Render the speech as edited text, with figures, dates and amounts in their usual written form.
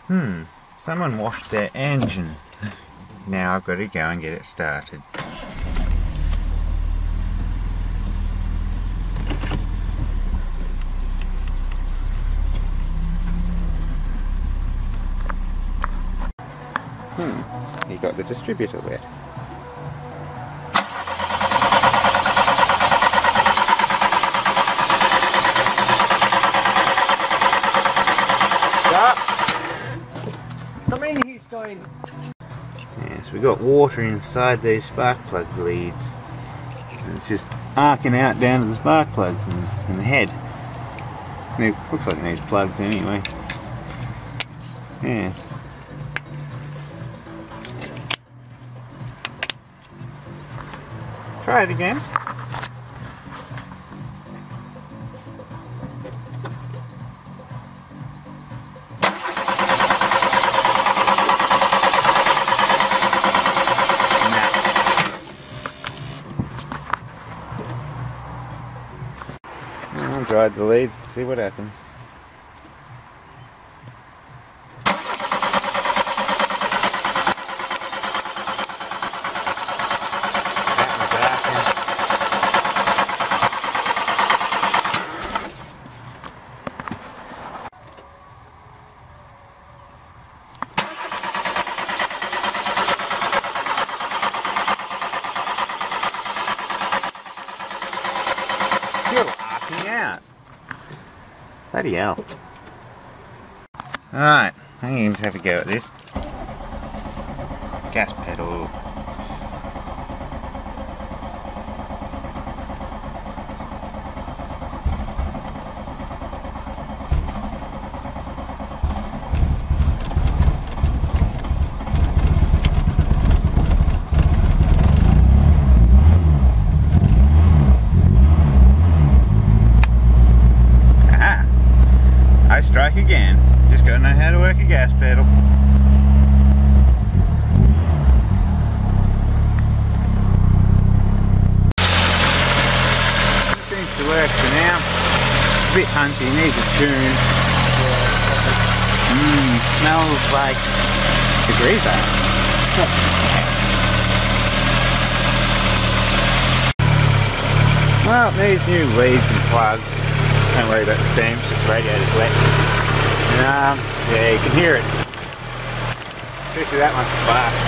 Someone washed their engine. Now I've got to go and get it started. He got the distributor wet. Something he's going. Yes, we've got water inside these spark plug leads. And it's just arcing out down to the spark plugs and the head. And it looks like it needs plugs anyway. Yes. Try it again. I'll dry the leads and see what happens. Still arcing out. Bloody hell. Alright, I'm going to have a go at this. Gas pedal. I strike again. Just gotta know how to work a gas pedal. Seems to work for now. A bit hunty, needs a tune. Smells like a greaser. Well, these new leads and plugs. Don't worry about the steam, just the radiator's wet. And, yeah, you can hear it. Especially that one spark.